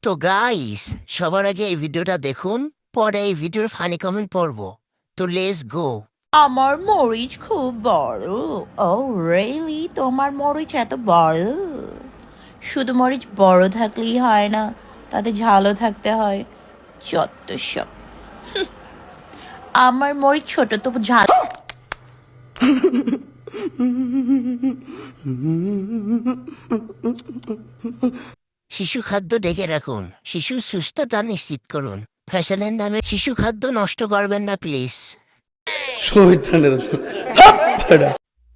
তো গাইস, সবার আগে এই ভিডিওটা দেখুন, পরে এই ভিডিওর ফানি কমেন্ট পড়বো। তো লেটস গো। আমার মরিচ খুব বড়। ও রিয়েলি? তোমার মরিচ এত বড়? শুধু মরিচ বড় থাকলেই হয় না, তাতে ঝালও থাকতে হয়। যত সব। আমার মরিচ ছোট, তবু ঝাল। শিশু খাদ্য ডেকে রাখুন, শিশুর সুস্থতা নিশ্চিত করুন। ফ্যাশনের নামে শিশু খাদ্য নষ্ট করবেন না প্লিজ।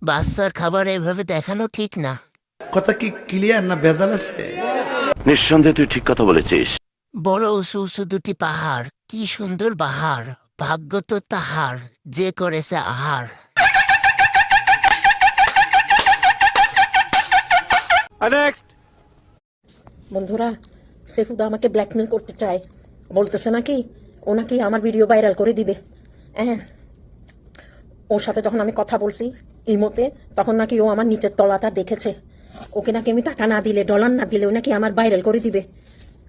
বাচ্চার খাবার এভাবে দেখানো ঠিক না। কথা কি ক্লিয়ার না ভেজাল আছে? নিঃসন্দেহে তুই ঠিক কথা বলেছিস। বড় উঁচু উঁচু দুটি পাহাড়, কি সুন্দর বাহার, ভাগ্য তো তাহার যে করেছে আহার। বন্ধুরা, সেফুদা আমাকে ব্ল্যাকমেল করতে চায়, বলতেছে নাকি ও নাকি আমার ভিডিও ভাইরাল করে দিবে। হ্যাঁ, ওর সাথে যখন আমি কথা বলছি ইমোতে, তখন নাকি ও আমার নিচের তলাটা দেখেছে। ওকে নাকি আমি টাকা না দিলে, ডলার না দিলে ও নাকি আমার ভাইরাল করে দিবে।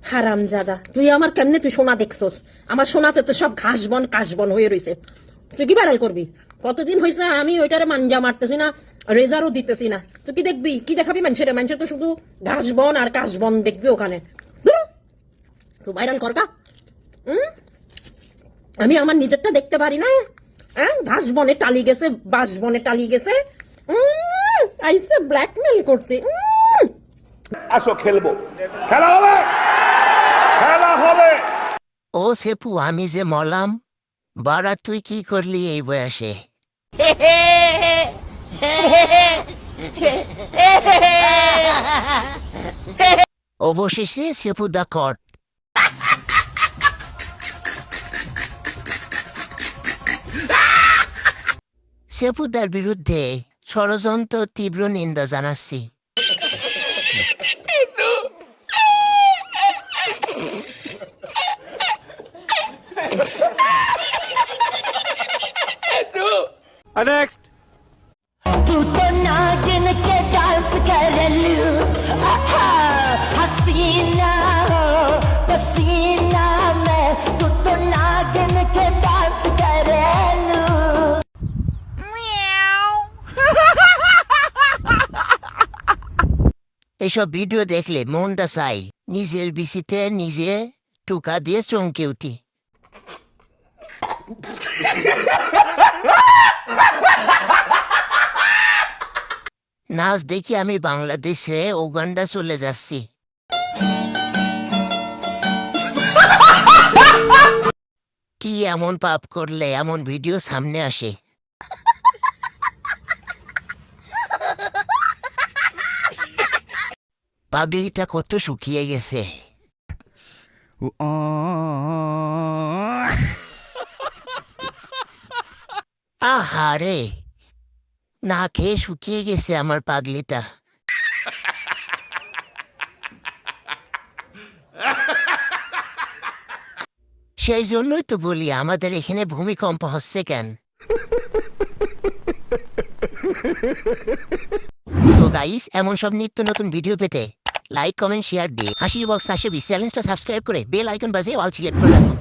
হারামজাদা, তুই আমার কেমনে তুই সোনা দেখছস? আমার সোনাতে তো সব ঘাসবন কাশবন হয়ে রয়েছে। তুই কি ভাইরাল করবি? কতদিন হয়েছে আমি ওইটারে মাঞ্জা মারতেছি না, রেজারও দিতেছি না। তুই কি দেখবি, কি দেখাবি মানুষের? মানুষের তো শুধু ঘাসবন আর কাশবন দেখবি ওখানে। তুই ভাইরাল করকা। আমি আমার নিজেরটা দেখতে পারি না? হ্যাঁ, ঘাস বনে টালি গেছে, বাঁশ বনে টালি গেছে, আইসে ব্ল্যাকমেল করতে। আসো খেলবো, খেলা হবে, খেলা হবে। ও সেপু, আমি যে মলাম, বারা তুই কি করলি এই বয়সে? অবশেষে সেপু দা কট। সেপুদার বিরুদ্ধে ষড়যন্ত্র তীব্র নিন্দা জানাচ্ছি। तू तो नागिन के डांस करलू, हसीना हो पसीना में, तू तो नागिन के डांस करलू। এসব ভিডিও দেখলে মনটা চাই নিজের বিচিতে নিজে টুকা দিয়ে চমকে উঠি। নাচ দেখি আমি বাংলাদেশে উগান্ডা চলে যাচ্ছি। কি এমন পাপ করলে এমন ভিডিও সামনে আসে? পাগলিটা কত শুকিয়ে গেছে। আহারে, না খেয়ে শুকিয়ে গেছে আমার পাগলিটা। সেই জন্যই তো বলি আমাদের এখানে ভূমিকম্প হচ্ছে কেন। তো গাইস, এমন সব নিত্য নতুন ভিডিও পেতে লাইক কমেন্ট শেয়ার দিয়ে হাসির বক্স 820 চ্যানেলটা সাবস্ক্রাইব করে বেল আইকন বাজিয়ে অল সিলেক্ট করে রাখুন।